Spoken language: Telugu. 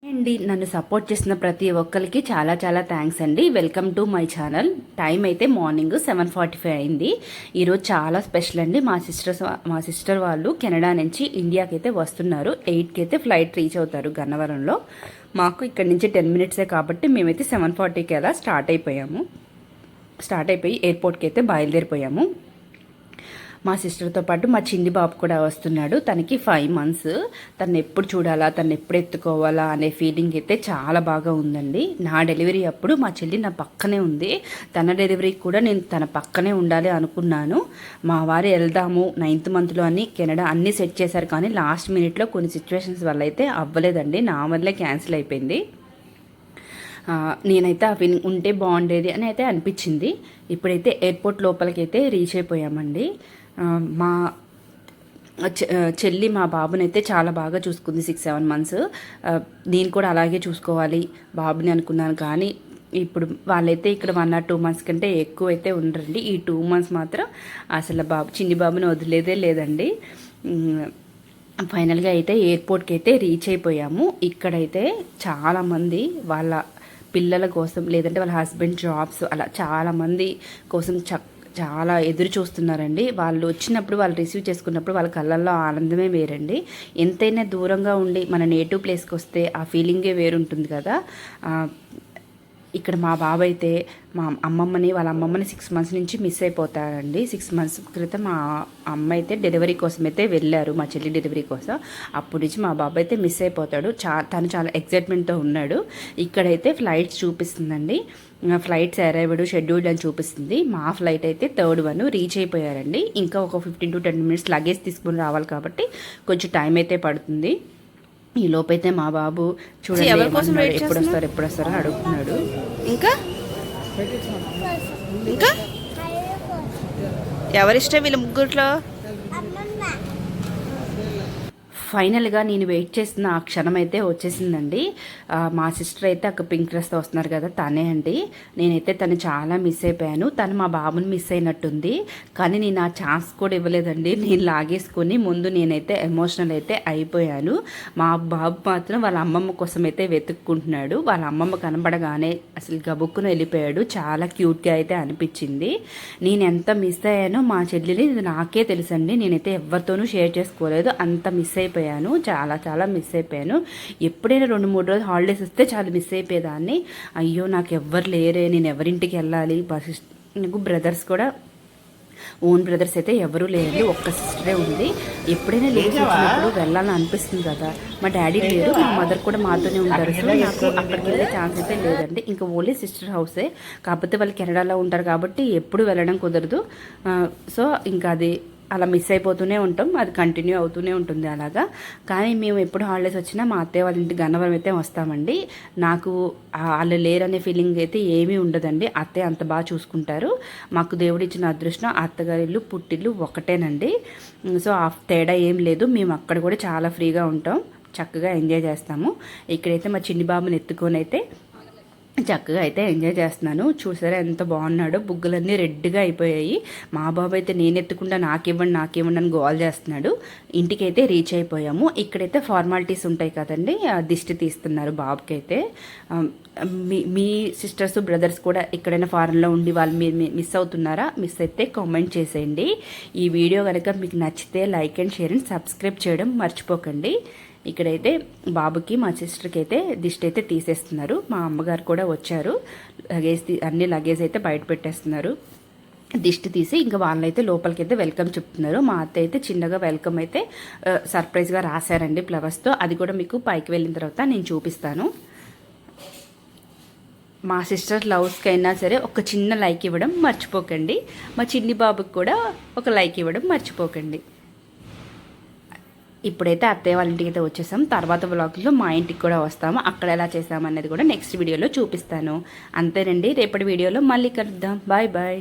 అండి నన్ను సపోర్ట్ చేసిన ప్రతి ఒక్కరికి చాలా చాలా థ్యాంక్స్ అండి. Welcome to my channel. Time అయితే మార్నింగ్ 7:45 అయింది. ఈరోజు చాలా స్పెషల్ అండి. మా సిస్టర్ వాళ్ళు కెనడా నుంచి ఇండియాకి అయితే వస్తున్నారు. 8కి అయితే ఫ్లైట్ రీచ్ అవుతారు గన్నవరంలో. మాకు ఇక్కడ నుంచి 10 మినిట్సే కాబట్టి మేమైతే 7:40కి అలా స్టార్ట్ అయిపోయి ఎయిర్పోర్ట్కి అయితే బయలుదేరిపోయాము. మా సిస్టర్తో పాటు మా చిన్ని బాబు కూడా వస్తున్నాడు. తనకి 5 months. తను ఎప్పుడు చూడాలా, తను ఎప్పుడు ఎత్తుకోవాలా అనే ఫీలింగ్ అయితే చాలా బాగా ఉందండి. నా డెలివరీ అప్పుడు మా చెల్లి నా పక్కనే ఉంది. తన డెలివరీకి కూడా నేను తన పక్కనే ఉండాలి అనుకున్నాను. మా వారు వెళ్దాము 9th monthలో అని కెనడా అన్నీ సెట్ చేశారు. కానీ లాస్ట్ మినిట్లో కొన్ని సిచ్యువేషన్స్ వల్ల అయితే అవ్వలేదండి. నా వల్లే క్యాన్సిల్ అయిపోయింది. నేనైతే ఆ ఫీలింగ్ ఉంటే బాగుండేది అని అయితే అనిపించింది. ఇప్పుడైతే ఎయిర్పోర్ట్ లోపలికి అయితే రీచ్ అయిపోయామండి. మా చెల్లి మా బాబునైతే చాలా బాగా చూసుకుంది 6-7 months. నేను కూడా అలాగే చూసుకోవాలి బాబుని అనుకున్నాను. కానీ ఇప్పుడు వాళ్ళైతే ఇక్కడ 1 or 2 months కంటే ఎక్కువ అయితే ఉండరండి. ఈ 2 months మాత్రం అసలు చిన్ని బాబుని వదిలేదే లేదండి. ఫైనల్గా అయితే ఎయిర్పోర్ట్కి అయితే రీచ్ అయిపోయాము. ఇక్కడైతే చాలామంది వాళ్ళ పిల్లల కోసం లేదంటే వాళ్ళ హస్బెండ్ జాబ్స్ అలా చాలామంది కోసం చాలా ఎదురు చూస్తున్నారండి. వాళ్ళు వచ్చినప్పుడు వాళ్ళు రిసీవ్ చేసుకున్నప్పుడు వాళ్ళ కళ్ళల్లో ఆనందమే వేరండి. ఎంతైనా దూరంగా ఉండి మన నేటివ్ ప్లేస్కి వస్తే ఆ ఫీలింగే వేరుంటుంది కదా. ఇక్కడ మా బాబు అయితే వాళ్ళ అమ్మమ్మని 6 months నుంచి మిస్ అయిపోతారండి. 6 months క్రితం మా అమ్మ అయితే డెలివరీ కోసం అయితే వెళ్ళారు, మా చెల్లి డెలివరీ కోసం. అప్పటి నుంచి మా బాబు అయితే మిస్ అయిపోతాడు. తను చాలా ఎక్సైట్మెంట్తో ఉన్నాడు. ఇక్కడైతే ఫ్లైట్స్ చూపిస్తుందండి. ఫ్లైట్స్ అరైవ్డ్ షెడ్యూల్డ్ అని చూపిస్తుంది. మా ఫ్లైట్ అయితే 3rd one రీచ్ అయిపోయారండి. ఇంకా ఒక 15 to 10 minutes లగేజ్ తీసుకుని రావాలి కాబట్టి కొంచెం టైం అయితే పడుతుంది. ఈ లోపైతే మా బాబు చూడండి ఎప్పుడు వస్తారో అడుగుతున్నాడు. ఇంకా ఇంకా ఎవరిష్టం వీళ్ళ ముగ్గురులో? ఫైనల్గా నేను వెయిట్ చేస్తున్న ఆ క్షణం అయితే వచ్చేసిందండి. మా సిస్టర్ అయితే అక్కడ పింక్ డ్రెస్తో వస్తున్నారు కదా, తనే అండి. నేనైతే తను చాలా మిస్ అయిపోయాను. తను మా బాబుని మిస్ అయినట్టుంది. కానీ నేను ఆ ఛాన్స్ కూడా ఇవ్వలేదండి. నేను లాగేసుకొని ముందు నేనైతే ఎమోషనల్ అయితే అయిపోయాను. మా బాబు మాత్రం వాళ్ళ అమ్మమ్మ కోసం అయితే వెతుక్కుంటున్నాడు. వాళ్ళ అమ్మమ్మ కనబడగానే అసలు గబుక్కున వెళ్ళిపోయాడు. చాలా క్యూట్గా అయితే అనిపించింది. నేను ఎంత మిస్ అయ్యానో మా చెల్లిని ఇది నాకే తెలుసండి. నేనైతే ఎవరితోనూ షేర్ చేసుకోలేదు. అంత మిస్ అయిపోయాను. చాలా మిస్ అయిపోయాను. ఎప్పుడైనా 2-3 రోజులు హాలిడేస్ వస్తే చాలా మిస్ అయిపోయేదాన్ని. అయ్యో నాకు ఎవ్వరు లేరే, నేను ఎవరింటికి వెళ్ళాలి. నాకు బ్రదర్స్ కూడా ఓన్ బ్రదర్స్ అయితే ఎవరూ లేరండి. ఒక్క సిస్టరే ఉంది. ఎప్పుడైనా లేచి వచ్చినప్పుడు వెళ్ళాలని అనిపిస్తుంది కదా. మా డాడీ లేరు, మా మదర్ కూడా మాతోనే ఉంటారు. సో నాకు అక్కడికి వెళ్ళే ఛాన్స్ అయితే లేదండి. ఇంకా ఓన్లీ సిస్టర్ హౌసే. కాకపోతే వాళ్ళు కెనడాలో ఉంటారు కాబట్టి ఎప్పుడు వెళ్ళడం కుదరదు. సో ఇంకా అది అలా మిస్ అయిపోతూనే ఉంటాం. అది కంటిన్యూ అవుతూనే ఉంటుంది అలాగా. కానీ మేము ఎప్పుడు హాలిడేస్ వచ్చినా మా అత్తయ్య వాళ్ళ ఇంటి గన్నవరం అయితే వస్తామండి. నాకు వాళ్ళు లేరనే ఫీలింగ్ అయితే ఏమీ ఉండదండి. అత్తయ్య అంత బాగా చూసుకుంటారు. మాకు దేవుడిచ్చిన అదృష్టం అత్తగారి ఇల్లు పుట్టిల్లు ఒకటేనండి. సో ఆ తేడా ఏం లేదు. మేము అక్కడ కూడా చాలా ఫ్రీగా ఉంటాం, చక్కగా ఎంజాయ్ చేస్తాము. ఇక్కడైతే మా చిన్ని బాబుని ఎత్తుకొని అయితే చక్కగా అయితే ఎంజాయ్ చేస్తున్నాను. చూసారా ఎంత బాగున్నాడో. బుగ్గలన్నీ రెడ్గా అయిపోయాయి. మా బాబు అయితే నేను ఎత్తుకుంటా నాకివ్వండి అని గోల్ చేస్తున్నాడు. ఇంటికైతే రీచ్ అయిపోయాము. ఇక్కడైతే ఫార్మాలిటీస్ ఉంటాయి కదండి, దిష్టి తీస్తున్నారు బాబుకి అయితే. మీ సిస్టర్స్ బ్రదర్స్ కూడా ఎక్కడైనా ఫారెన్లో ఉండి వాళ్ళు మీరు మిస్ అవుతున్నారా? మిస్ అయితే కామెంట్ చేసేయండి. ఈ వీడియో కనుక మీకు నచ్చితే like and share and subscribe చేయడం మర్చిపోకండి. ఇక్కడైతే బాబుకి మా సిస్టర్కి అయితే దిష్టి అయితే తీసేస్తున్నారు. మా అమ్మగారు కూడా వచ్చారు. అన్ని లగేజ్ అయితే బయట పెట్టేస్తున్నారు. దిష్టి తీసి ఇంకా వాళ్ళైతే లోపలికి అయితే వెల్కమ్ చెప్తున్నారు. మా అత్త అయితే చిన్నగా వెల్కమ్ అయితే సర్ప్రైజ్గా రాశారండి ఫ్లవర్స్తో. అది కూడా మీకు పైకి వెళ్ళిన తర్వాత నేను చూపిస్తాను. మా సిస్టర్ లవ్స్కి అయినా సరే ఒక చిన్న లైక్ ఇవ్వడం మర్చిపోకండి. మా చిన్ని బాబుకి కూడా ఒక లైక్ ఇవ్వడం మర్చిపోకండి. ఇప్పుడైతే అత్తయ్య వాళ్ళ ఇంటికి అయితే వచ్చేసాం. తర్వాత వ్లాగ్లో మా ఇంటికి కూడా వస్తాము. అక్కడ ఎలా చేసామనేది కూడా నెక్స్ట్ వీడియోలో చూపిస్తాను. అంతేనండి. రేపటి వీడియోలో మళ్ళీ కలుద్దాం. Bye bye.